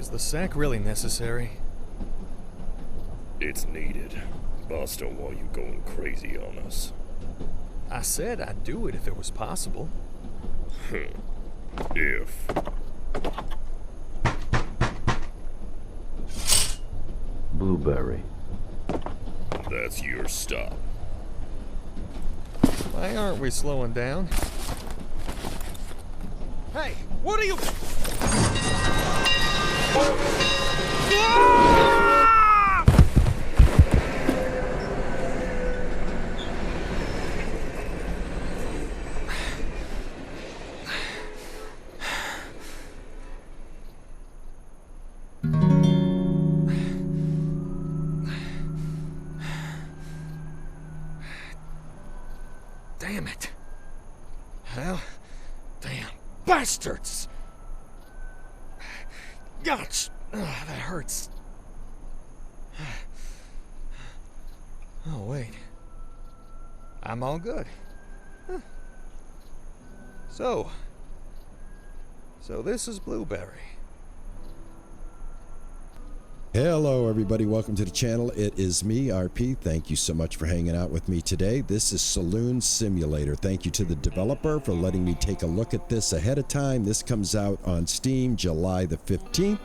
Is the sack really necessary? It's needed. Boss don't want you going crazy on us. I said I'd do it if it was possible. If. Blueberry. That's your stop. Why aren't we slowing down? Hey, what are you... Damn it. Well, damn bastards! Gosh, that hurts. Oh, wait. I'm all good. Huh. So this is Blueberry. Hello everybody, welcome to the channel. It is me, RP. Thank you so much for hanging out with me today. This is Saloon Simulator. Thank you to the developer for letting me take a look at this ahead of time. This comes out on Steam July the 15th.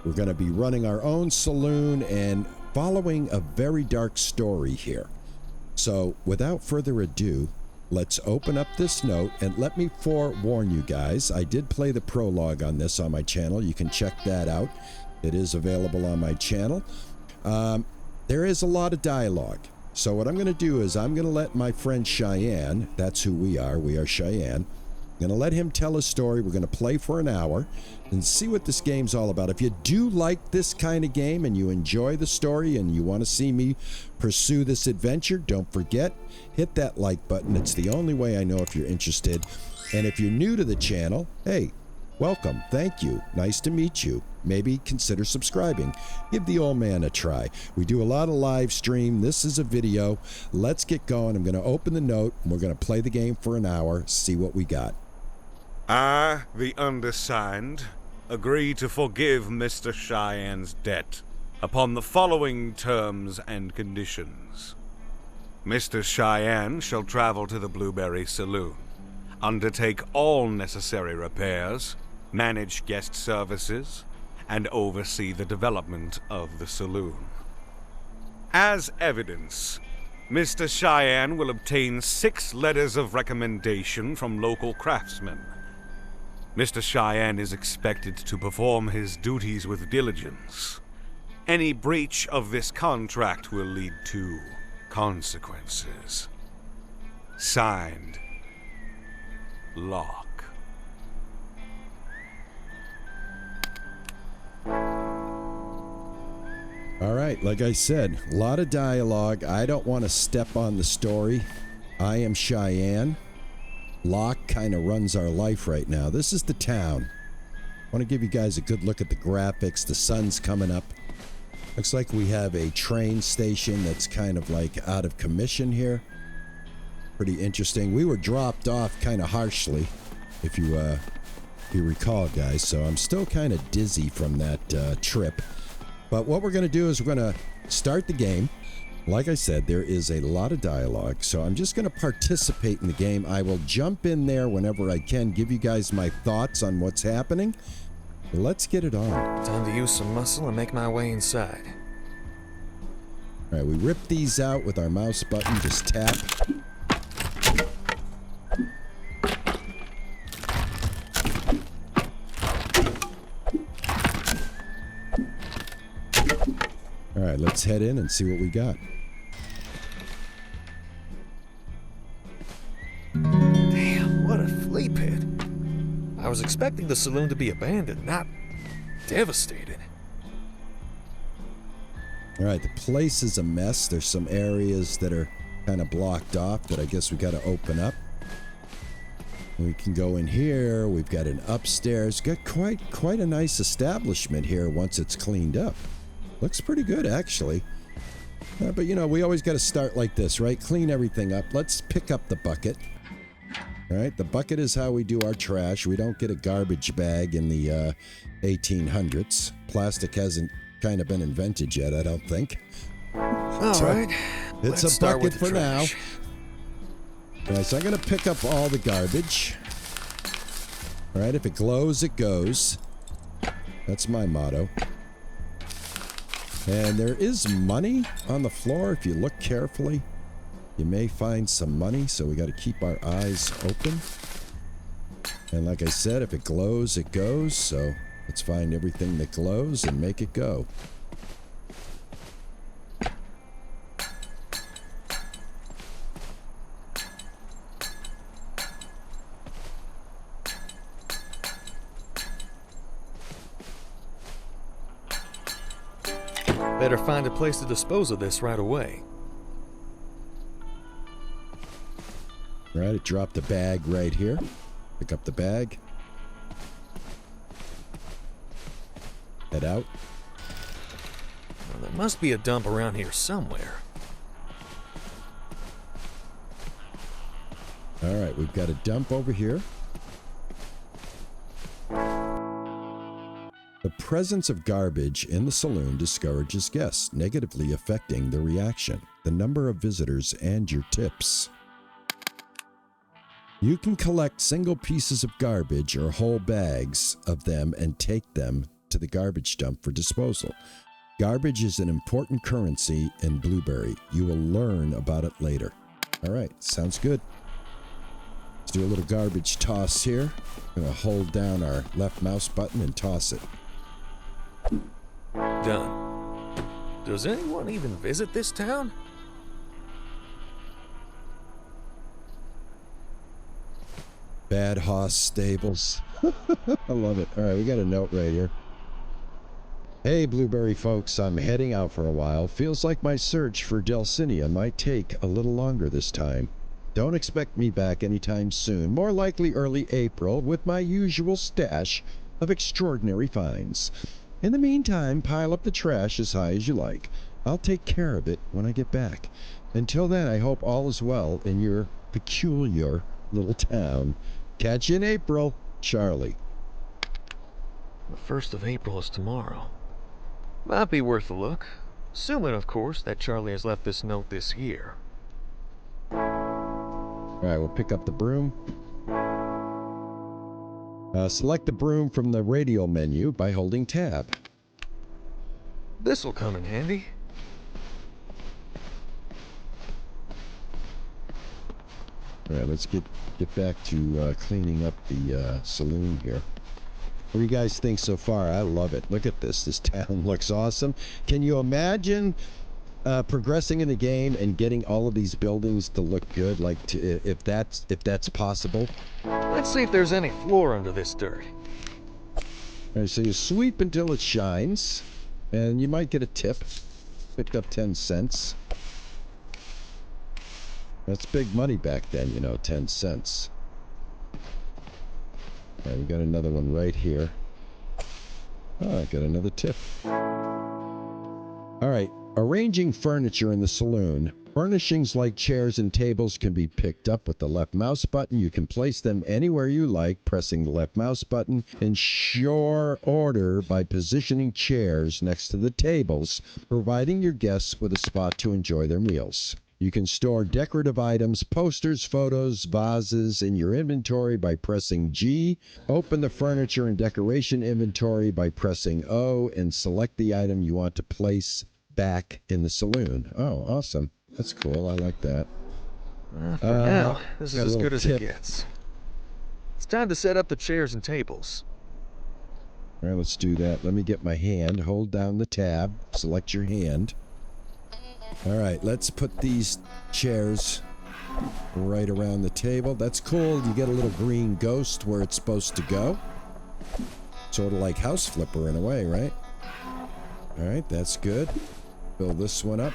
We're going to be running our own saloon and following a very dark story here. So without further ado, let's open up this note, and let me forewarn you guys, I did play the prologue on this on my channel. You can check that out. It is available on my channel. There is a lot of dialogue. So what I'm going to do is I'm going to let my friend Cheyenne, that's who we are Cheyenne, I'm going to let him tell a story. We're going to play for an hour and see what this game's all about. If you do like this kind of game and you enjoy the story and you want to see me pursue this adventure, don't forget, hit that like button. It's the only way I know if you're interested. And if you're new to the channel, hey, welcome. Thank you. Nice to meet you. Maybe consider subscribing. Give the old man a try. We do a lot of live stream. This is a video. Let's get going. I'm going to open the note and we're going to play the game for an hour, see what we got. I, the undersigned, agree to forgive Mr. Cheyenne's debt upon the following terms and conditions. Mr. Cheyenne shall travel to the Blueberry Saloon, undertake all necessary repairs, manage guest services, and oversee the development of the saloon. As evidence, Mr. Cheyenne will obtain 6 letters of recommendation from local craftsmen. Mr. Cheyenne is expected to perform his duties with diligence. Any breach of this contract will lead to consequences. Signed, Locke. All right, like I said, a lot of dialogue. I don't want to step on the story. I am Cheyenne. Locke kind of runs our life right now. This is the town. I want to give you guys a good look at the graphics. The sun's coming up. Looks like we have a train station that's kind of like out of commission here. Pretty interesting. We were dropped off kind of harshly, if you recall, guys. So I'm still kind of dizzy from that trip. But what we're going to do is we're going to start the game. Like I said, there is a lot of dialogue, so I'm just going to participate in the game. I will jump in there whenever I can, give you guys my thoughts on what's happening. Let's get it on. Time to use some muscle and make my way inside. All right, we rip these out with our mouse button. Just tap. All right, let's head in and see what we got. Damn, what a flea pit. I was expecting the saloon to be abandoned, not devastated. All right, the place is a mess. There's some areas that are kind of blocked off that I guess we got to open up. We can go in here. We've got an upstairs. Got quite a nice establishment here once it's cleaned up. Looks pretty good, actually. But, you know, we always got to start like this, right? Clean everything up. Let's pick up the bucket. All right, the bucket is how we do our trash. We don't get a garbage bag in the 1800s. Plastic hasn't kind of been invented yet, I don't think. All right. It's Let's a start bucket with the for now. trash. All right, so I'm going to pick up all the garbage. All right, if it glows, it goes. That's my motto. And there is money on the floor. If you look carefully, you may find some money, so we got to keep our eyes open. And like I said, if it glows, it goes. So let's find everything that glows and make it go. Better find a place to dispose of this right away. All right, it dropped the bag right here. Pick up the bag. Head out. Well, there must be a dump around here somewhere. All right, we've got a dump over here. The presence of garbage in the saloon discourages guests, negatively affecting the reaction, the number of visitors, and your tips. You can collect single pieces of garbage or whole bags of them and take them to the garbage dump for disposal. Garbage is an important currency in Blueberry. You will learn about it later. All right, sounds good. Let's do a little garbage toss here. I'm going to hold down our left mouse button and toss it. Done. Does anyone even visit this town? Bad Hoss Stables. I love it. All right, we got a note right here. Hey, Blueberry folks, I'm heading out for a while. Feels like my search for Delcinia might take a little longer this time. Don't expect me back anytime soon. More likely early April with my usual stash of extraordinary finds. In the meantime, pile up the trash as high as you like. I'll take care of it when I get back. Until then, I hope all is well in your peculiar little town. Catch you in April, Charlie. The 1st of April is tomorrow. Might be worth a look. Assuming, of course, that Charlie has left this note this year. All right, we'll pick up the broom. Select the broom from the radial menu by holding tab. This'll come in handy. All right, let's get back to cleaning up the saloon here. What do you guys think so far? I love it. Look at this. This town looks awesome. Can you imagine progressing in the game and getting all of these buildings to look good? Like, if that's possible. Let's see if there's any floor under this dirt. All right, so you sweep until it shines, and you might get a tip. Picked up 10 cents. That's big money back then, you know, 10 cents. All right, we got another one right here. Oh, I got another tip. All right, arranging furniture in the saloon. Furnishings like chairs and tables can be picked up with the left mouse button. You can place them anywhere you like, pressing the left mouse button. Ensure order by positioning chairs next to the tables, providing your guests with a spot to enjoy their meals. You can store decorative items, posters, photos, vases in your inventory by pressing G. Open the furniture and decoration inventory by pressing O and select the item you want to place back in the saloon. Oh, awesome. That's cool. I like that. For now, this is got a as little good as tip. it gets. It's time to set up the chairs and tables. All right, let's do that. Let me get my hand. Hold down the tab. Select your hand. All right, let's put these chairs right around the table. That's cool. You get a little green ghost where it's supposed to go. Sort of like House Flipper in a way, right? All right, that's good. Fill this one up.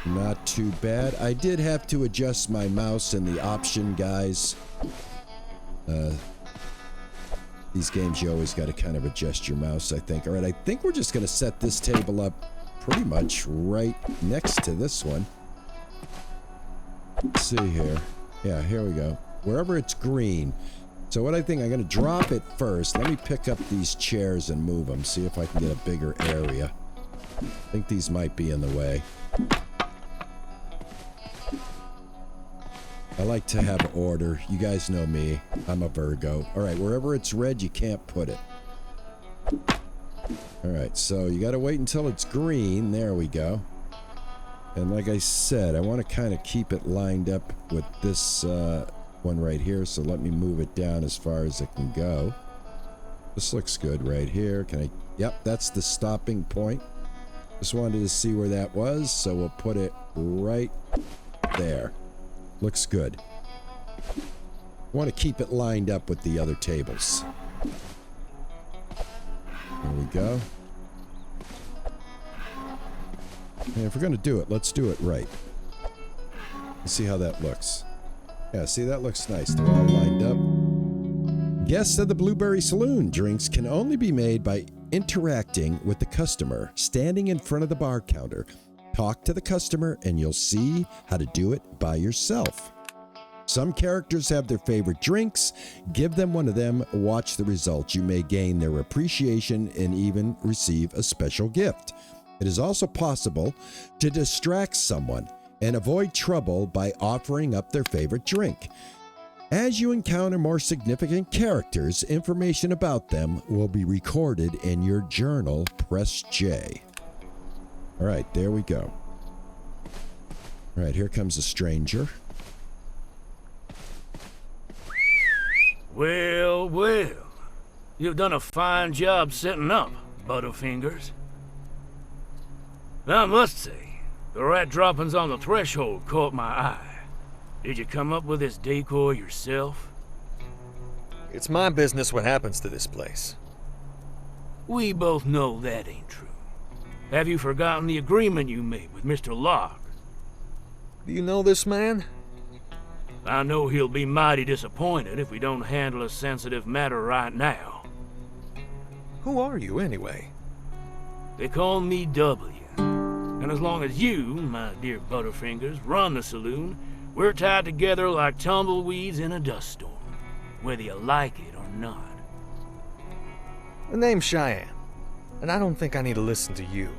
Not too bad. I did have to adjust my mouse in the option, guys. These games, you always got to kind of adjust your mouse, I think. All right, I think we're just going to set this table up pretty much right next to this one. Let's see here. Yeah, here we go. Wherever it's green. So what I think, I'm going to drop it first. Let me pick up these chairs and move them. See if I can get a bigger area. I think these might be in the way. I like to have order. You guys know me. I'm a Virgo. Alright, wherever it's red, you can't put it. Alright, so you gotta wait until it's green. There we go. And like I said, I want to kind of keep it lined up with this one right here. So let me move it down as far as it can go. This looks good right here. Can I... Yep, that's the stopping point. Just wanted to see where that was, so we'll put it right there. Looks good. Want to keep it lined up with the other tables. There we go. And if we're going to do it, let's do it right. Let's see how that looks. Yeah, see, that looks nice. They're all lined up. Guests of the Blueberry Saloon. Drinks can only be made by interacting with the customer, standing in front of the bar counter. Talk to the customer and you'll see how to do it by yourself. Some characters have their favorite drinks. Give them one of them. Watch the results. You may gain their appreciation and even receive a special gift. It is also possible to distract someone and avoid trouble by offering up their favorite drink. As you encounter more significant characters, information about them will be recorded in your journal. Press J. All right, there we go. All right, here comes a stranger. Well, well. You've done a fine job setting up, Butterfingers. I must say, the rat droppings on the threshold caught my eye. Did you come up with this decor yourself? It's my business what happens to this place. We both know that ain't true. Have you forgotten the agreement you made with Mr. Locke? Do you know this man? I know he'll be mighty disappointed if we don't handle a sensitive matter right now. Who are you, anyway? They call me W. And as long as you, my dear Butterfingers, run the saloon, we're tied together like tumbleweeds in a dust storm, whether you like it or not. The name's Cheyenne, and I don't think I need to listen to you.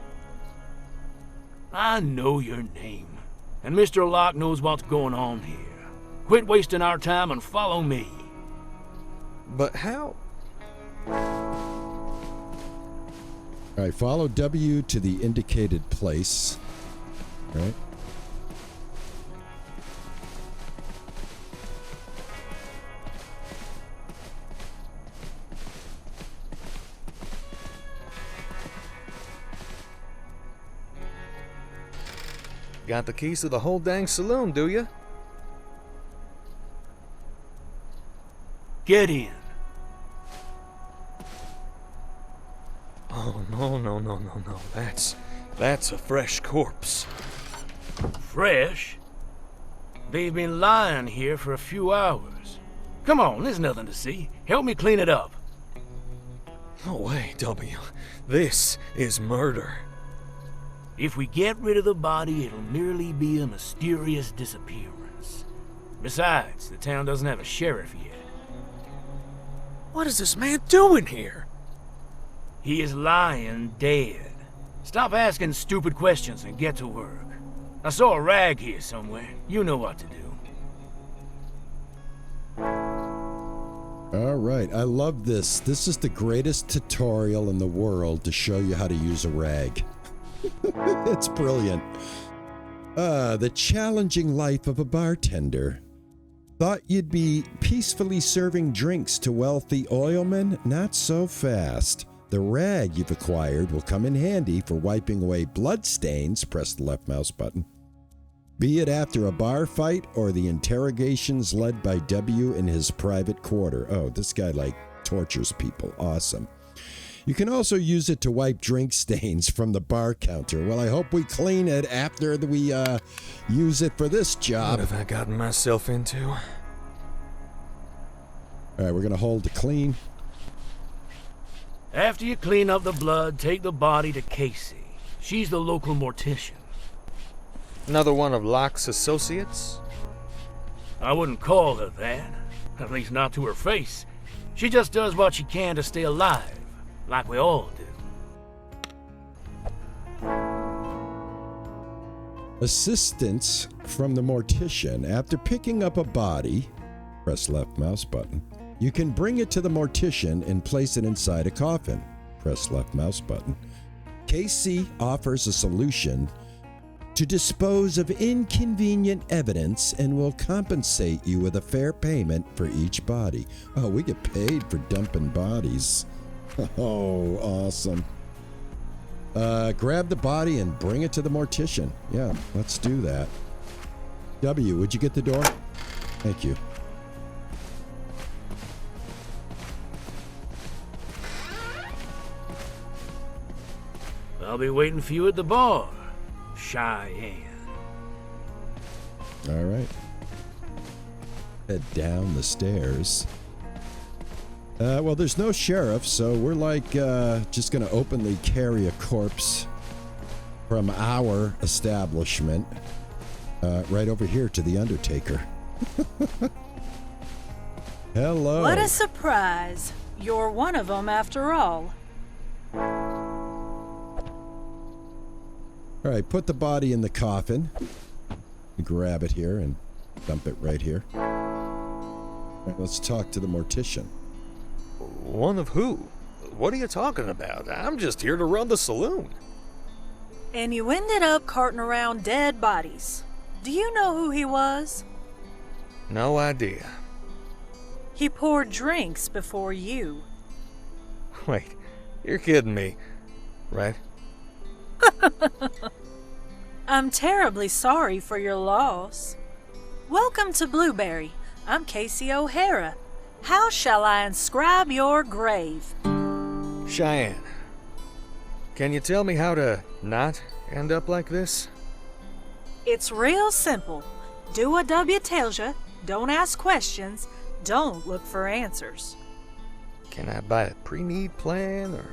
I know your name, and Mr. Locke knows what's going on here. Quit wasting our time and follow me. But how? All right, follow W to the indicated place. All right. Got the keys to the whole dang saloon, do you? Get in. Oh, no. That's a fresh corpse. Fresh? They've been lying here for a few hours. Come on, there's nothing to see. Help me clean it up. No way, W. This is murder. If we get rid of the body, it'll merely be a mysterious disappearance. Besides, the town doesn't have a sheriff yet. What is this man doing here? He is lying dead. Stop asking stupid questions and get to work. I saw a rag here somewhere. You know what to do. All right, I love this. This is the greatest tutorial in the world to show you how to use a rag. It's brilliant. The challenging life of a bartender. Thought you'd be peacefully serving drinks to wealthy oilmen? Not so fast. The rag you've acquired will come in handy for wiping away blood stains. Press the left mouse button. Be it after a bar fight or the interrogations led by W in his private quarter. Oh, this guy like tortures people. Awesome. You can also use it to wipe drink stains from the bar counter. Well, I hope we clean it after we use it for this job. What have I gotten myself into? All right, we're going to hold to clean. After you clean up the blood, take the body to Casey. She's the local mortician. Another one of Locke's associates? I wouldn't call her that. At least not to her face. She just does what she can to stay alive, like we all do. Assistance from the mortician. After picking up a body, press left mouse button. You can bring it to the mortician and place it inside a coffin. Press left mouse button. Casey offers a solution to dispose of inconvenient evidence and will compensate you with a fair payment for each body. Oh, we get paid for dumping bodies. Oh, awesome. Grab the body and bring it to the mortician. Yeah, let's do that. W, would you get the door? Thank you. I'll be waiting for you at the bar, Cheyenne. All right. Head down the stairs. Well, there's no sheriff, so we're like just going to openly carry a corpse from our establishment right over here to the Undertaker. Hello. What a surprise. You're one of them after all. All right, put the body in the coffin. Grab it here and dump it right here. All right, let's talk to the mortician. One of who? What are you talking about? I'm just here to run the saloon. And you ended up carting around dead bodies. Do you know who he was? No idea. He poured drinks before you. Wait, you're kidding me, right? I'm terribly sorry for your loss. Welcome to Blueberry. I'm Casey O'Hara. How shall I inscribe your grave? Cheyenne, can you tell me how to not end up like this? It's real simple. Do what W tells you. Don't ask questions. Don't look for answers. Can I buy a pre-need plan or...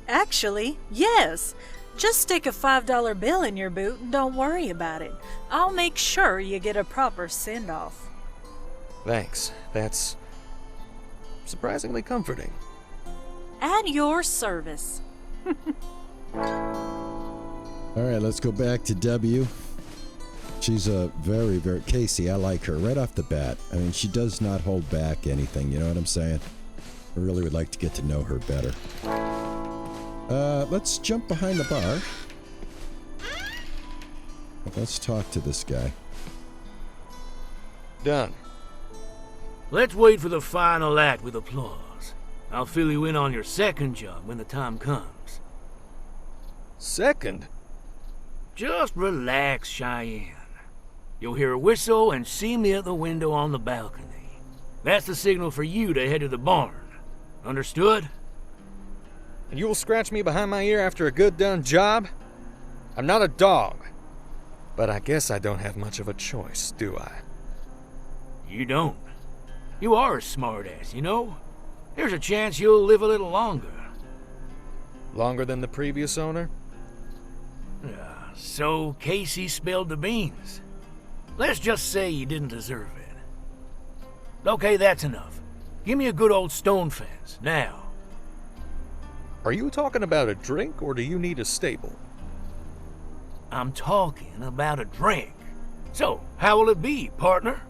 Actually, yes. Just stick a $5 bill in your boot and don't worry about it. I'll make sure you get a proper send-off. Thanks. That's surprisingly comforting. At your service. All right, let's go back to W. She's a very, very... Casey, I like her right off the bat. I mean, she does not hold back anything, you know what I'm saying? I really would like to get to know her better. Let's jump behind the bar. Let's talk to this guy. Done. Let's wait for the final act with applause. I'll fill you in on your second job when the time comes. Second? Just relax, Cheyenne. You'll hear a whistle and see me at the window on the balcony. That's the signal for you to head to the barn. Understood? And you will scratch me behind my ear after a good done job? I'm not a dog. But I guess I don't have much of a choice, do I? You don't. You are a smartass, you know? There's a chance you'll live a little longer. Longer than the previous owner? So Casey spilled the beans. Let's just say you didn't deserve it. Okay, that's enough. Give me a good old stone fence, now. Are you talking about a drink, or do you need a stable? I'm talking about a drink. So, how will it be, partner?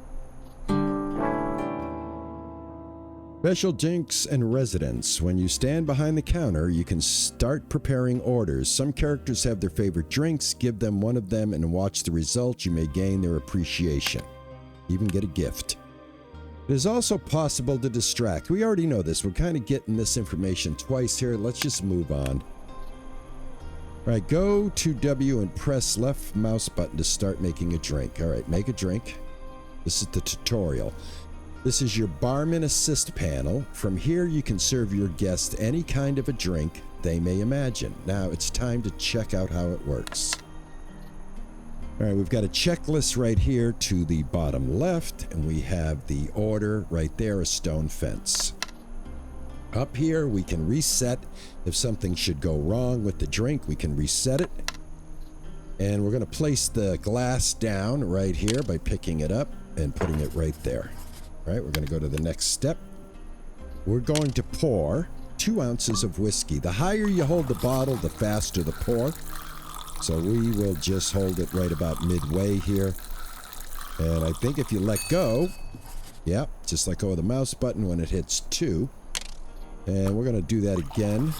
Special drinks and residents. When you stand behind the counter, you can start preparing orders. Some characters have their favorite drinks. Give them one of them and watch the results. You may gain their appreciation. Even get a gift. It is also possible to distract. We already know this. We're kind of getting this information twice here. Let's just move on. All right, go to W and press left mouse button to start making a drink. All right, make a drink. This is the tutorial. This is your barman assist panel. From here, you can serve your guests any kind of a drink they may imagine. Now, it's time to check out how it works. All right, we've got a checklist right here to the bottom left, and we have the order right there, a stone fence. Up here, we can reset. If something should go wrong with the drink, we can reset it. And we're going to place the glass down right here by picking it up. and putting it right there. All right, we're going to go to the next step. We're going to pour 2 ounces of whiskey. The higher you hold the bottle, the faster the pour. So we will just hold it right about midway here. And I think if you let go, yeah, just let go of the mouse button when it hits 2. And we're going to do that again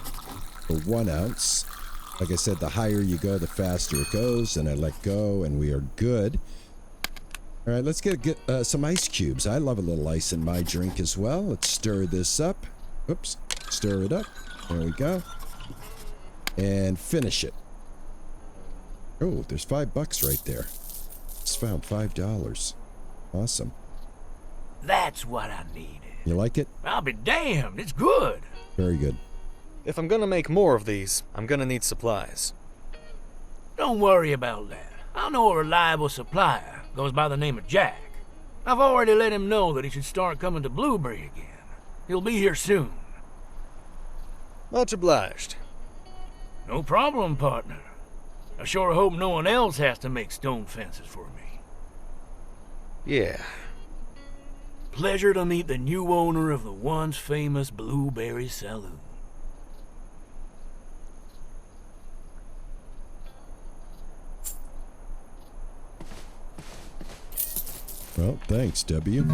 for 1 ounce. Like I said, the higher you go, the faster it goes. And I let go, and we are good. All right, let's get some ice cubes. I love a little ice in my drink as well. Let's stir this up. Oops, stir it up. There we go. And finish it. Oh, there's $5 right there. Just found $5. Awesome. That's what I needed. You like it? I'll be damned, it's good. Very good. If I'm gonna make more of these, I'm gonna need supplies. Don't worry about that. I know a reliable supplier. Goes by the name of Jack. I've already let him know that he should start coming to Blueberry again. He'll be here soon. Much obliged. No problem, partner. I sure hope no one else has to make stone fences for me. Yeah. Pleasure to meet the new owner of the once famous Blueberry Saloon. Well, thanks, W.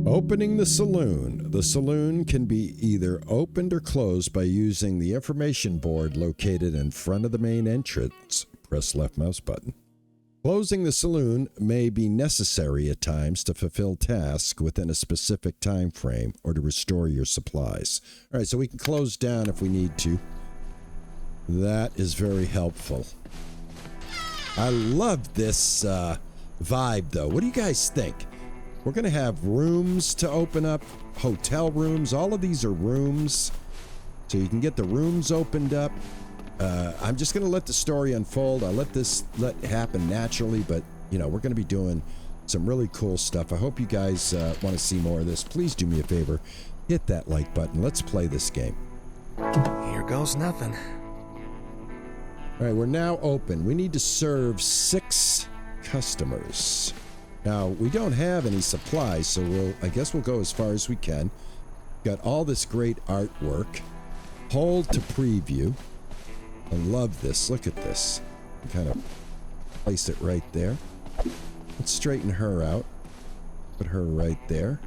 Opening the saloon. The saloon can be either opened or closed by using the information board located in front of the main entrance. Press left mouse button. Closing the saloon may be necessary at times to fulfill tasks within a specific time frame or to restore your supplies. All right, so we can close down if we need to. That is very helpful. I love this vibe, though. What do you guys think? We're going to have rooms to open up, hotel rooms. All of these are rooms, so you can get the rooms opened up. I'm just going to let the story unfold. I'll let happen naturally, but, you know, we're going to be doing some really cool stuff. I hope you guys want to see more of this. Please do me a favor. Hit that like button. Let's play this game. Here goes nothing. All right, we're now open. We need to serve 6 customers. Now, we don't have any supplies, so I guess we'll go as far as we can. Got all this great artwork. Hold to preview. I love this. Look at this. Kind of place it right there. Let's straighten her out. Put her right there.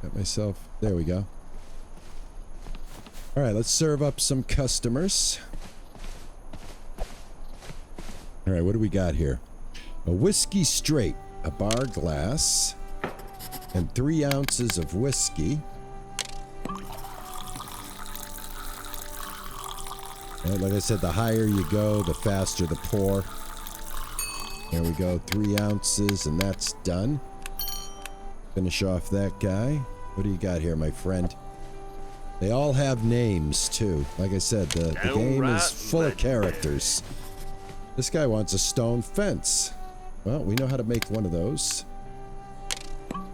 Got myself. There we go. All right, let's serve up some customers. All right, what do we got here? A whiskey straight, a bar glass, and 3 ounces of whiskey. Right, like I said, the higher you go, the faster the pour. There we go, 3 ounces, and that's done. Finish off that guy. What do you got here, my friend? They all have names, too. Like I said, the game is full of characters. This guy wants a stone fence. Well, we know how to make one of those.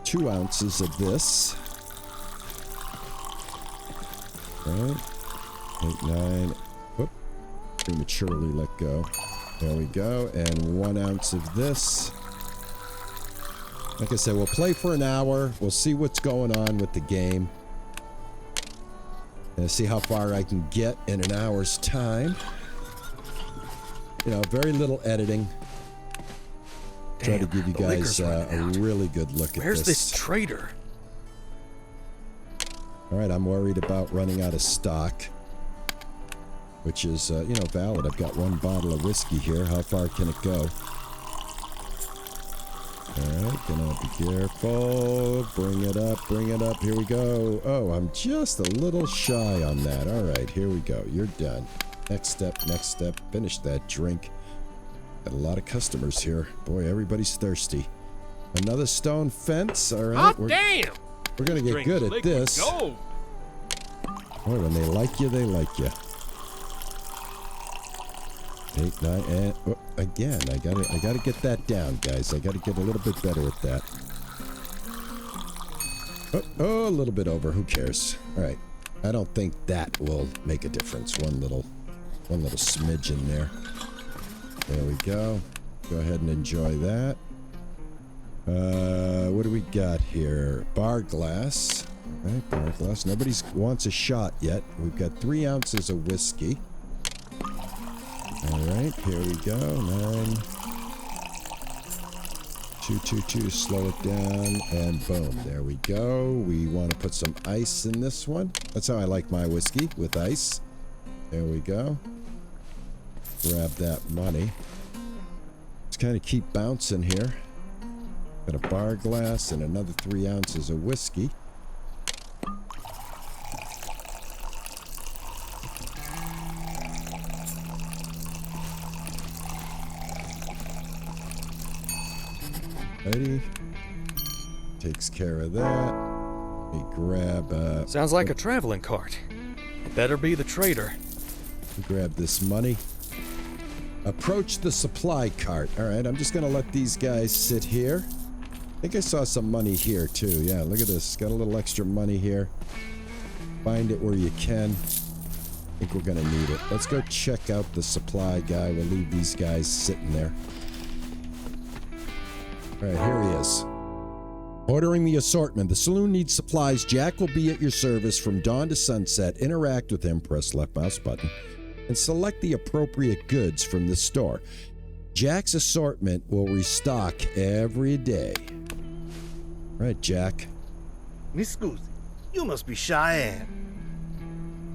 2 ounces of this. Right. 8, 9. Whoop. Prematurely let go. There we go. And 1 ounce of this. Like I said, we'll play for an hour. We'll see what's going on with the game. And see how far I can get in an hour's time. You know, very little editing. Try to give you guys a really good look at this. Where's this traitor? All right, I'm worried about running out of stock, which is, you know, valid. I've got 1 bottle of whiskey here. How far can it go? All right, gonna be careful. Bring it up, bring it up. Here we go. Oh, I'm just a little shy on that. All right, here we go. You're done. Next step, next step. Finish that drink. Got a lot of customers here. Boy, everybody's thirsty. Another stone fence. All right. Damn! We're gonna get good at this. Gold. Boy, when they like you, they like you. 8, 9, and again, I gotta get that down, guys. I gotta get a little bit better at that. Oh, a little bit over. Who cares? All right. I don't think that will make a difference. One little smidge in there. There we go. Go ahead and enjoy that. What do we got here? Bar glass. Right, bar glass. Nobody wants a shot yet. We've got 3 ounces of whiskey. All right, here we go. 9. 222. Slow it down, and boom. There we go. We want to put some ice in this one. That's how I like my whiskey, with ice. There we go. Grab that money. Just kind of keep bouncing here. Got a bar glass and another 3 ounces of whiskey. Ready? Takes care of that. Let me grab Sounds like a traveling cart. It better be the trader. grab this money. Approach the supply cart. Alright, I'm just gonna let these guys sit here. I think I saw some money here too. Yeah, look at this. Got a little extra money here. Find it where you can. I think we're gonna need it. Let's go check out the supply guy. We'll leave these guys sitting there. Alright, here he is. Ordering the assortment. The saloon needs supplies. Jack will be at your service from dawn to sunset. Interact with him. Press left mouse button and select the appropriate goods from the store. Jack's assortment will restock every day. Right, Jack. Miss Scusi, you must be Cheyenne.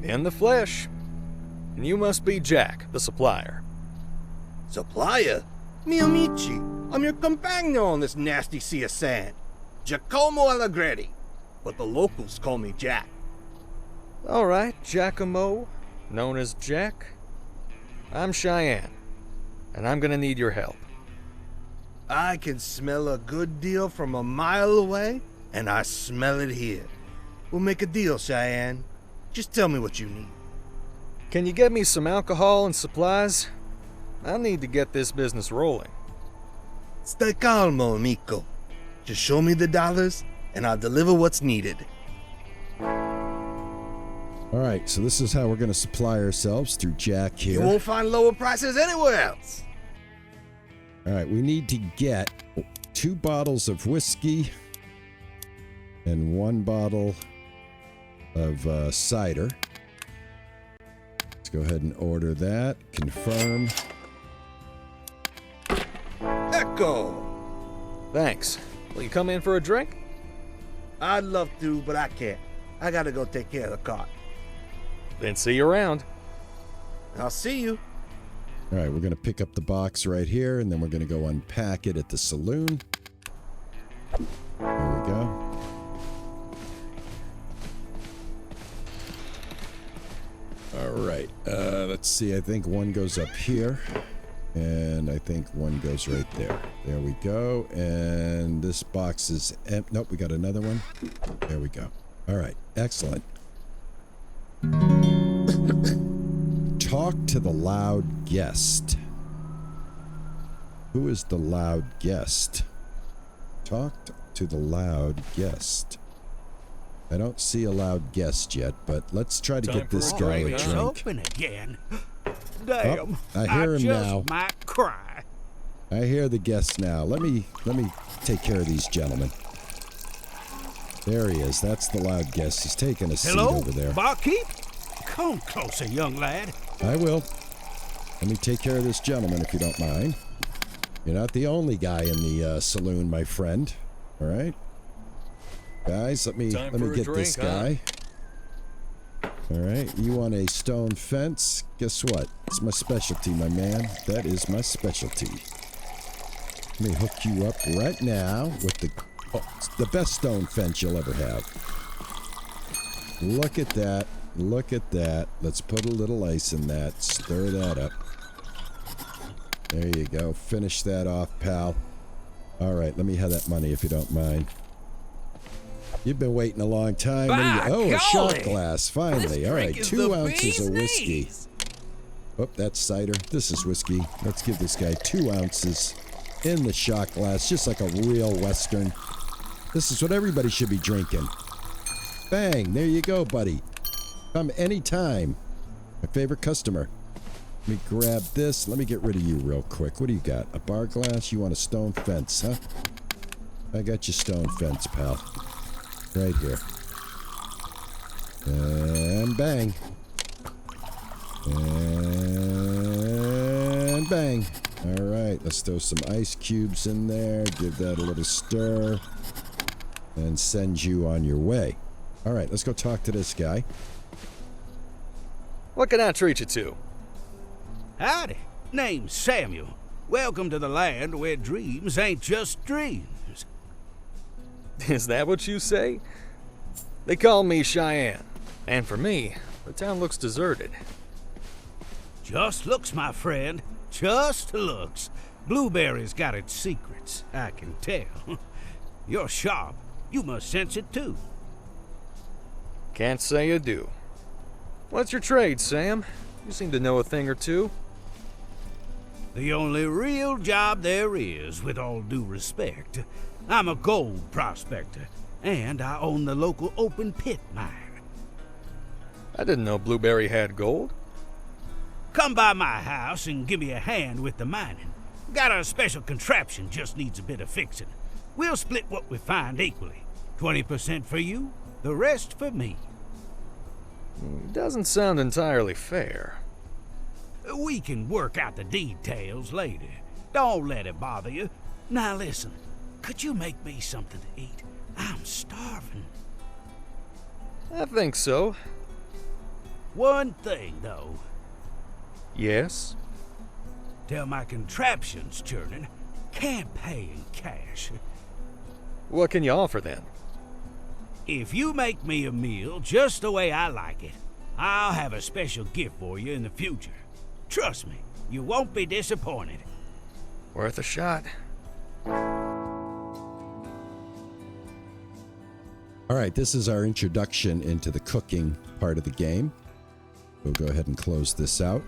In the flesh. And you must be Jack, the supplier. Supplier? Mi amici, I'm your companion on this nasty sea of sand. Giacomo Allegretti, but the locals call me Jack. All right, Giacomo, known as Jack. I'm Cheyenne, and I'm gonna need your help. I can smell a good deal from a mile away, and I smell it here. We'll make a deal, Cheyenne. Just tell me what you need. Can you get me some alcohol and supplies? I need to get this business rolling. Stai calmo, amico. Just show me the dollars, and I'll deliver what's needed. Alright, so this is how we're going to supply ourselves through Jack here. You won't find lower prices anywhere else. Alright, we need to get 2 bottles of whiskey and 1 bottle of cider. Let's go ahead and order that. Confirm. Echo! Thanks. Will you come in for a drink? I'd love to, but I can't. I gotta go take care of the cart. Then see you around. I'll see you. Alright, we're going to pick up the box right here, and then we're going to go unpack it at the saloon. There we go. Alright, let's see. I think 1 goes up here, and I think 1 goes right there. There we go, and this box is empty. Nope, we got another one. There we go. Alright, excellent. Talk to the loud guest. Who is the loud guest? Talk to the loud guest. I don't see a loud guest yet, but let's try to get this guy a drink. Open again. Damn. Oh, I hear him now. just might cry. I hear the guest now. Let me take care of these gentlemen. There he is. That's the loud guest. He's taking a seat Hello, over there. barkeep? Come closer, young lad. I will. Let me take care of this gentleman, if you don't mind. You're not the only guy in the saloon, my friend. All right, guys. Let me get this guy. All right, you want a stone fence? Guess what? It's my specialty, my man. That is my specialty. Let me hook you up right now with the best stone fence you'll ever have. Look at that. Look at that. Let's put a little ice in that. Stir that up. There you go. Finish that off, pal. All right, let me have that money if you don't mind. You've been waiting a long time. A shot glass, finally. All right, 2 ounces of whiskey. Oh, that's cider. This is whiskey. Let's give this guy 2 ounces in the shot glass, just like a real Western. This is what everybody should be drinking. Bang, there you go, buddy. Come anytime. My favorite customer. Let me grab this. Let me get rid of you real quick. What do you got? A bar glass? You want a stone fence, huh? I got your stone fence, pal. Right here. And bang. And bang. All right, let's throw some ice cubes in there. Give that a little stir. And send you on your way. All right, let's go talk to this guy. What can I treat you to? Howdy. Name's Samuel. Welcome to the land where dreams ain't just dreams. Is that what you say? They call me Cheyenne. And for me, the town looks deserted. Just looks, my friend. Just looks. Blueberry's got its secrets, I can tell. You're sharp. You must sense it too. Can't say you do. What's your trade, Sam? You seem to know a thing or two. The only real job there is, with all due respect. I'm a gold prospector, and I own the local open pit mine. I didn't know Blueberry had gold. Come by my house and give me a hand with the mining. Got a special contraption, just needs a bit of fixing. We'll split what we find equally. 20% for you, the rest for me. Doesn't sound entirely fair. We can work out the details later. Don't let it bother you. Now listen, could you make me something to eat? I'm starving. I think so. One thing, though. Yes? Tell my contraption's churning. Can't pay in cash. What can you offer then? If you make me a meal just the way I like it, I'll have a special gift for you in the future. Trust me, you won't be disappointed. Worth a shot. All right, this is our introduction into the cooking part of the game. We'll go ahead and close this out.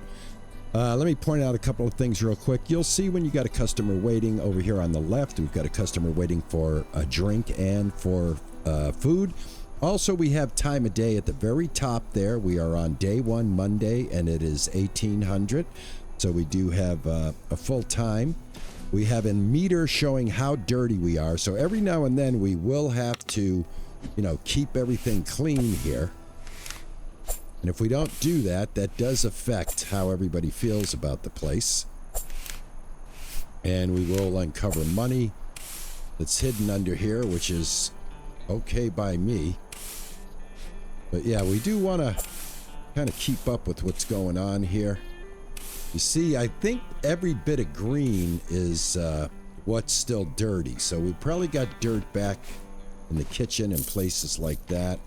Let me point out a couple of things real quick. You'll see when you got a customer waiting over here on the left, we've got a customer waiting for a drink and for food. Also, we have time of day at the very top there. We are on day 1, Monday, and it is 1800. So we do have a full time. We have a meter showing how dirty we are. So every now and then we will have to, keep everything clean here. And if we don't do that, that does affect how everybody feels about the place. And we will uncover money that's hidden under here, which is okay by me. But yeah, we do want to kind of keep up with what's going on here. You see, I think every bit of green is what's still dirty. So we probably got dirt back in the kitchen and places like that.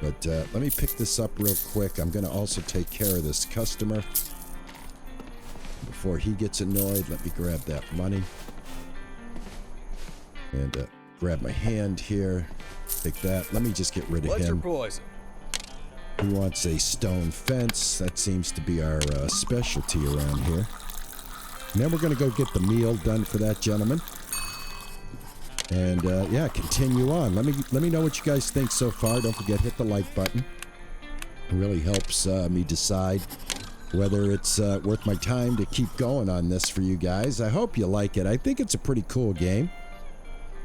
But let me pick this up real quick. I'm going to also take care of this customer. Before he gets annoyed, let me grab that money. And grab my hand here. Take that. Let me just get rid of What's your him. poison? He wants a stone fence. That seems to be our specialty around here. And then we're going to go get the meal done for that gentleman. And yeah, continue on. Let me know what you guys think so far. Don't forget, hit the like button. It really helps me decide whether it's worth my time to keep going on this for you guys. I hope you like it. I think it's a pretty cool game.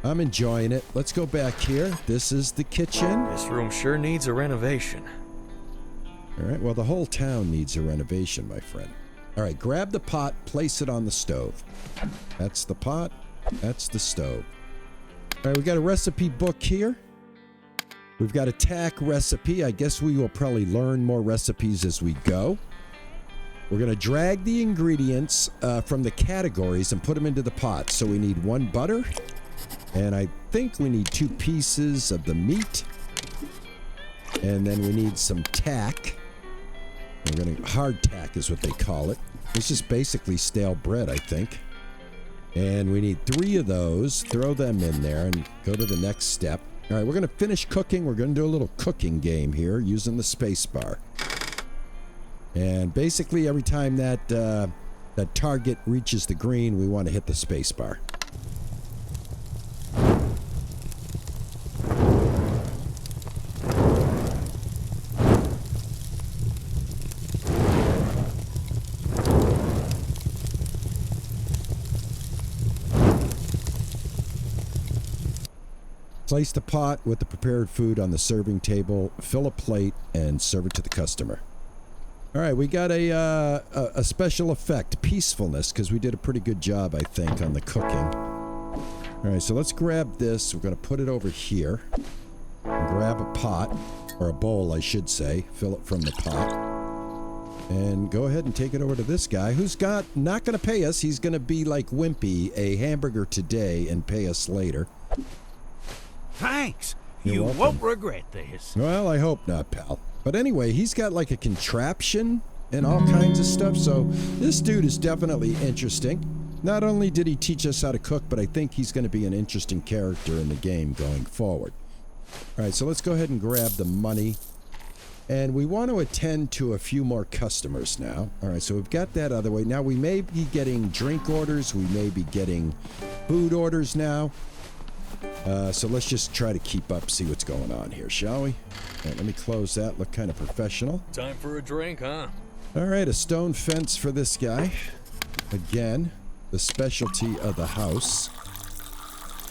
I'm enjoying it. Let's go back here. This is the kitchen. This room sure needs a renovation. All right, well, the whole town needs a renovation, my friend. All right, grab the pot, place it on the stove. That's the pot. That's the stove. All right, we got a recipe book here. We've got a tack recipe. I guess we will probably learn more recipes as we go. We're going to drag the ingredients from the categories and put them into the pot. So we need 1 butter, and I think we need 2 pieces of the meat. And then we need some tack. We're going to hard tack is what they call it. It's just basically stale bread, I think. And we need 3 of those. Throw them in there and go to the next step. All right, we're going to finish cooking. We're going to do a little cooking game here using the space bar. And basically every time that that target reaches the green, we want to hit the space bar. Place the pot with the prepared food on the serving table, fill a plate, and serve it to the customer. All right, we got a special effect, peacefulness, because we did a pretty good job, I think, on the cooking. All right, so let's grab this. We're going to put it over here. And grab a pot, or a bowl, I should say. Fill it from the pot. And go ahead and take it over to this guy, who's not going to pay us. He's going to be like Wimpy, a hamburger today, and pay us later. Thanks. You're You welcome. won't regret this. Well, I hope not, pal. But anyway, he's got like a contraption and all kinds of stuff, so this dude is definitely interesting. Not only did he teach us how to cook, but I think he's going to be an interesting character in the game going forward. All right, so let's go ahead and grab the money. And we want to attend to a few more customers now. All right, so we've got that other way. Now, we may be getting drink orders. We may be getting food orders now. So let's just try to keep up, see what's going on here, shall we? All right, let me close that. Look kind of professional. Time for a drink, huh? All right, a stone fence for this guy. Again, the specialty of the house.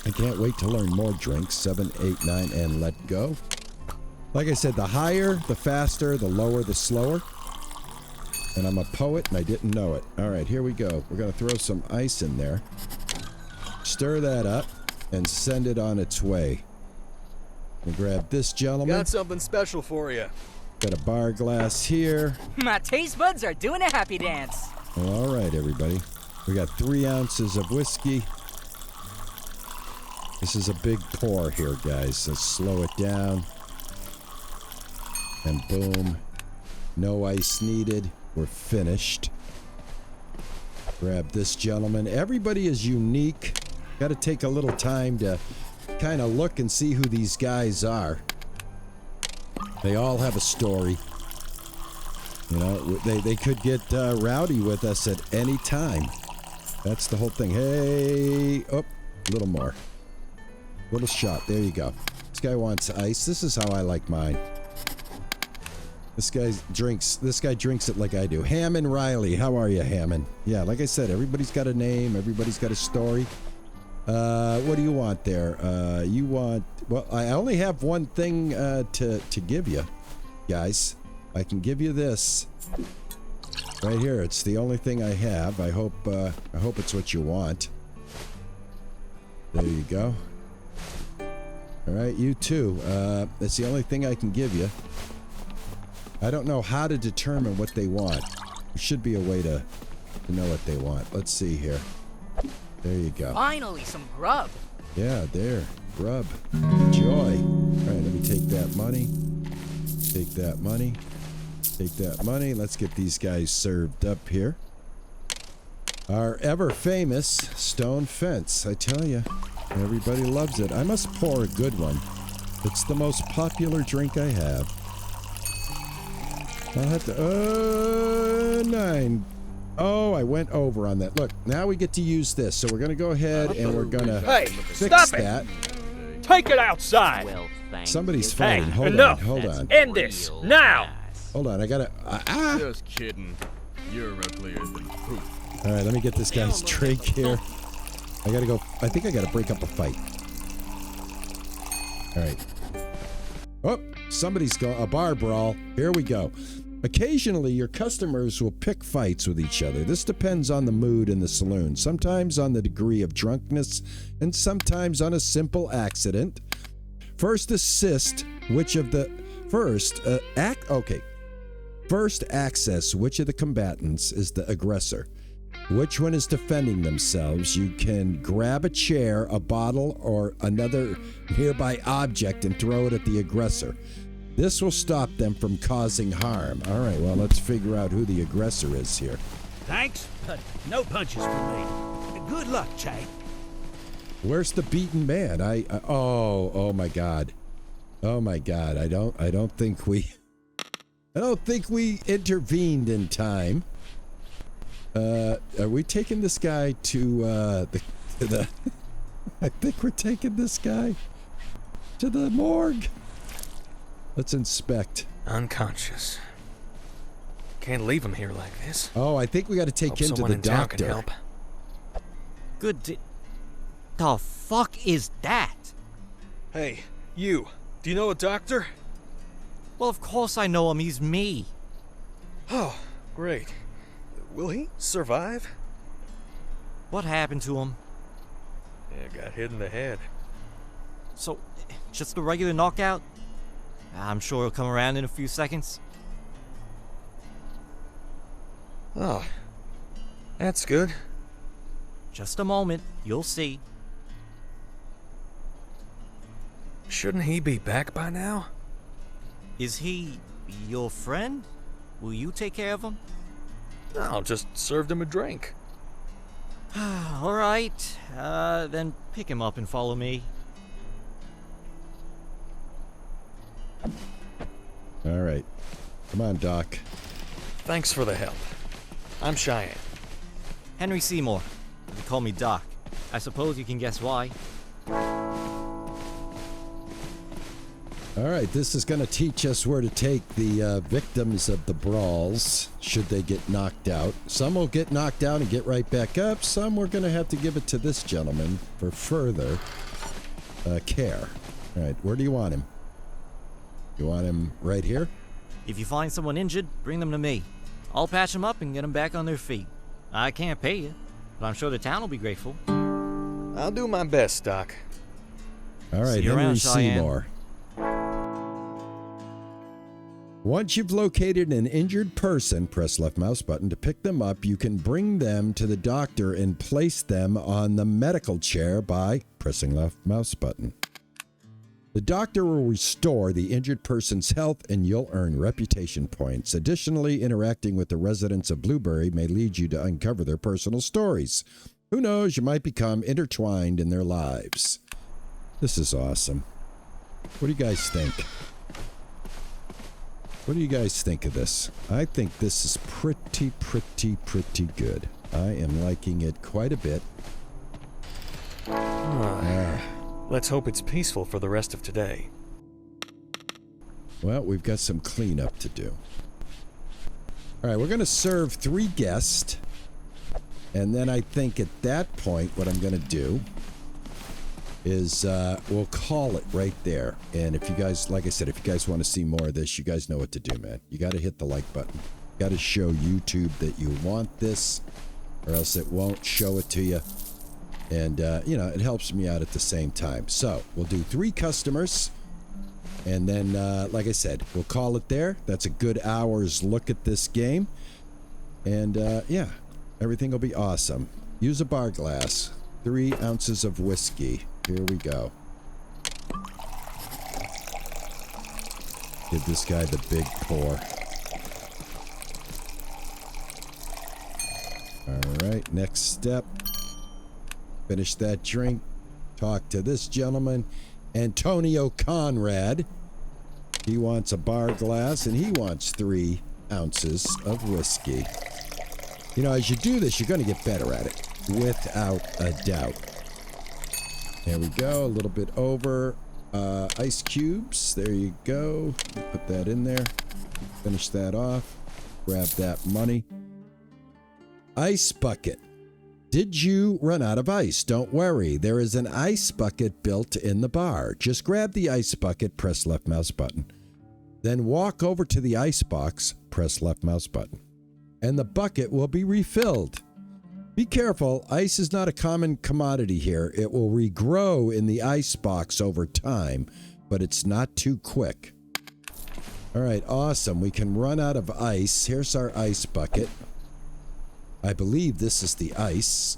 I can't wait to learn more drinks. 7, 8, 9, and let go. Like I said, the higher, the faster, the lower, the slower. And I'm a poet, and I didn't know it. All right, here we go. We're going to throw some ice in there. Stir that up. And send it on its way. And grab this gentleman. Got something special for you. Got a bar glass here. My taste buds are doing a happy dance. All right, everybody. We got 3 ounces of whiskey. This is a big pour here, guys. Let's slow it down. And boom. No ice needed. We're finished. Grab this gentleman. Everybody is unique. Got to take a little time to kind of look and see who these guys are. They all have a story. You know, they could get rowdy with us at any time. That's the whole thing. Hey, oh, a little more. Little shot. There you go. This guy wants ice. This is how I like mine. This guy drinks it like I do. Hammond Riley. How are you, Hammond? Yeah, like I said, everybody's got a name. Everybody's got a story. What do you want there? You want... Well, I only have one thing to give you, guys. I can give you this. Right here. It's the only thing I have. I hope it's what you want. There you go. All right, you too. That's the only thing I can give you. I don't know how to determine what they want. There should be a way to know what they want. Let's see here. There you go. Finally, some grub. Yeah, there. Grub. Enjoy. All right, let me take that money. Take that money. Take that money. Let's get these guys served up here. Our ever-famous stone fence. I tell you, everybody loves it. I must pour a good one. It's the most popular drink I have. I'll have to... 9. Oh, I went over on that. Look, now we get to use this. So we're going to go ahead and we're going to fix that. Take it outside. Well, thank Somebody's you. fighting. Hold enough. on, hold on. End this now. Hold on, I got to... Just kidding. You're uglier than poop. All right, let me get this guy's drink here. I got to go... I think I got to break up a fight. All right. Oh, somebody's got a bar brawl. Here we go. Occasionally, your customers will pick fights with each other. This depends on the mood in the saloon, sometimes on the degree of drunkenness, and sometimes on a simple accident. First access which of the combatants is the aggressor. Which one is defending themselves? You can grab a chair, a bottle, or another nearby object and throw it at the aggressor. This will stop them from causing harm. All right, well, let's figure out who the aggressor is here. Thanks, but no punches for me. Good luck, Jake. Where's the beaten man? Oh my God. Oh my God. I don't think we intervened in time. Are we taking this guy to the I think we're taking this guy to the morgue. Let's inspect. Unconscious. Can't leave him here like this. Oh, I think we got to take him to the doctor. Help. The fuck is that? Hey, you. Do you know a doctor? Well, of course I know him. He's me. Oh, great. Will he survive? What happened to him? Yeah, got hit in the head. So, just a regular knockout? I'm sure he'll come around in a few seconds. Oh, that's good. Just a moment. You'll see. Shouldn't he be back by now? Is he your friend? Will you take care of him? No, just served him a drink. All right. Then pick him up and follow me. All right. Come on, Doc. Thanks for the help. I'm Cheyenne. Henry Seymour. They call me Doc. I suppose you can guess why. All right, this is going to teach us where to take the victims of the brawls should they get knocked out. Some will get knocked out and get right back up. Some we're going to have to give it to this gentleman for further care. All right, where do you want him? You want him right here? If you find someone injured, bring them to me. I'll patch them up and get them back on their feet. I can't pay you, but I'm sure the town will be grateful. I'll do my best, Doc. All right, See you Henry around, Cheyenne. Seymour. Once you've located an injured person, press left mouse button to pick them up. You can bring them to the doctor and place them on the medical chair by pressing left mouse button. The doctor will restore the injured person's health and you'll earn reputation points. Additionally, interacting with the residents of Blueberry may lead you to uncover their personal stories. Who knows, you might become intertwined in their lives. This is awesome. What do you guys think? What do you guys think of this? I think this is pretty good. I am liking it quite a bit. Let's hope it's peaceful for the rest of today. Well, we've got some cleanup to do. All right, we're going to serve 3 guests. And then I think at that point, what I'm going to do is we'll call it right there. And if you guys, like I said, if you guys want to see more of this, you guys know what to do, man. You got to hit the like button. You got to show YouTube that you want this, or else it won't show it to you. And, you know, it helps me out at the same time. So we'll do 3 customers. And then, like I said, we'll call it there. That's a good hour's look at this game. And, yeah, everything will be awesome. Use a bar glass. 3 ounces of whiskey. Here we go. Give this guy the big pour. All right, next step. Finish that drink. Talk to this gentleman, Antonio Conrad. He wants a bar glass, and he wants 3 ounces of whiskey. You know, as you do this, you're going to get better at it, without a doubt. There we go, a little bit over. Ice cubes, there you go. Put that in there. Finish that off. Grab that money. Ice bucket. Did you run out of ice? Don't worry, there is an ice bucket built in the bar. Just grab the ice bucket, press left mouse button. Then walk over to the ice box, press left mouse button. And the bucket will be refilled. Be careful, ice is not a common commodity here. It will regrow in the ice box over time, but it's not too quick. All right, awesome. We can run out of ice. Here's our ice bucket. I believe this is the ice.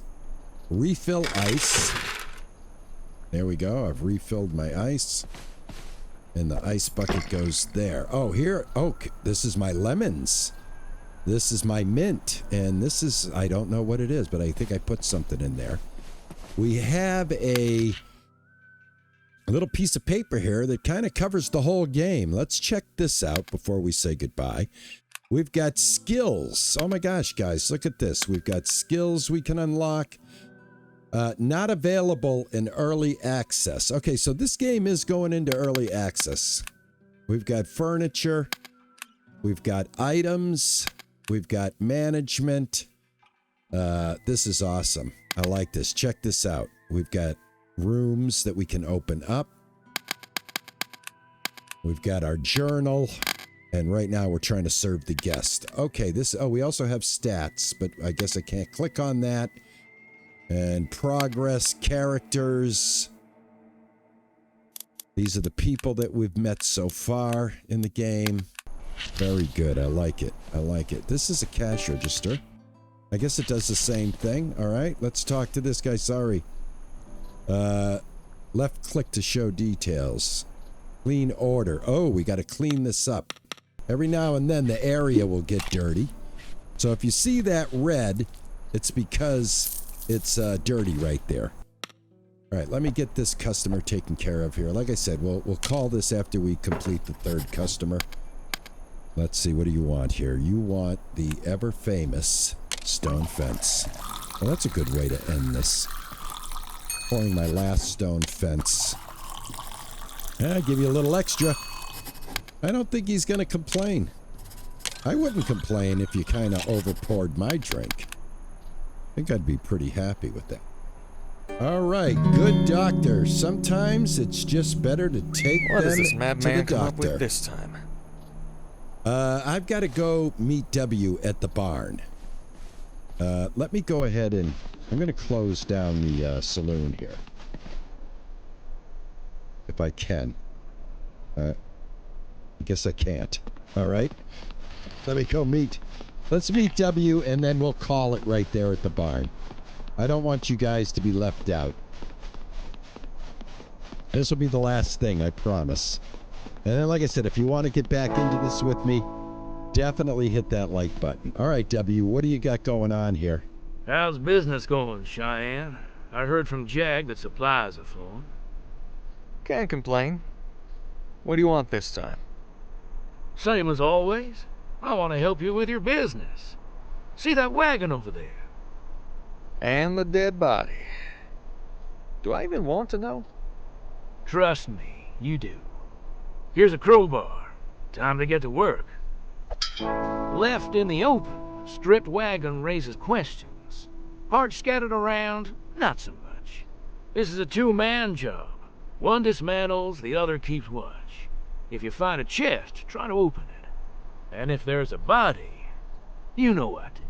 Refill ice. There we go. I've refilled my ice. And the ice bucket goes there. Oh, here. Oh, this is my lemons. This is my mint. And this is, I don't know what it is, but I think I put something in there. We have a little piece of paper here that kind of covers the whole game. Let's check this out before we say goodbye. We've got skills. Oh my gosh, guys, look at this. We've got skills we can unlock. Not available in early access. Okay, so this game is going into early access. We've got furniture. We've got items. We've got management. This is awesome. I like this. Check this out. We've got rooms that we can open up. We've got our journal. And right now we're trying to serve the guest. Okay, we also have stats, but I guess I can't click on that. And progress, characters. These are the people that we've met so far in the game. Very good, I like it. I like it. This is a cash register. I guess it does the same thing. All right, let's talk to this guy. Sorry. Left click to show details. Clean order. Oh, we got to clean this up. Every now and then the area will get dirty. So if you see that red, it's because it's dirty right there. All right, let me get this customer taken care of here. Like I said, we'll call this after we complete the third customer. Let's see, what do you want here? You want the ever-famous stone fence. Well, that's a good way to end this. Pouring my last stone fence. I'll give you a little extra. I don't think he's going to complain. I wouldn't complain if you kind of over-poured my drink. I think I'd be pretty happy with that. All right, good doctor. Sometimes it's just better to take what them does this to madman the come up doctor. with this time? I've got to go meet W at the barn. Let me go ahead and... I'm going to close down the saloon here. If I can. I guess I can't. All right. Let me go meet. Let's meet W, and then we'll call it right there at the barn. I don't want you guys to be left out. This will be the last thing, I promise. And then, like I said, if you want to get back into this with me, definitely hit that like button. All right, W, what do you got going on here? How's business going, Cheyenne? I heard from Jag that supplies are full. Can't complain. What do you want this time? Same as always. I want to help you with your business. See that wagon over there? And the dead body. Do I even want to know? Trust me, you do. Here's a crowbar. Time to get to work. Left in the open, stripped wagon raises questions. Parts scattered around, not so much. This is a two-man job. One dismantles, the other keeps watch. If you find a chest, try to open it. And if there's a body, you know what to do.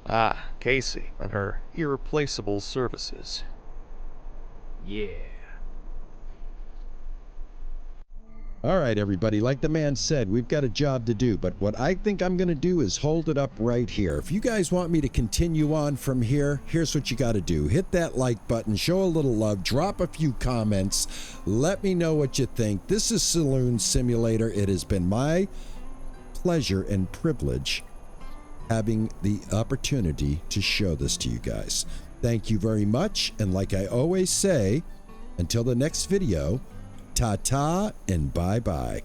Ah, Casey and her irreplaceable services. Yeah. All right, everybody. Like the man said, we've got a job to do, but what I think I'm going to do is hold it up right here. If you guys want me to continue on from here, here's what you got to do. Hit that like button, show a little love, drop a few comments, let me know what you think. This is Saloon Simulator. It has been my pleasure and privilege having the opportunity to show this to you guys. Thank you very much, and like I always say, until the next video, ta-ta and bye-bye.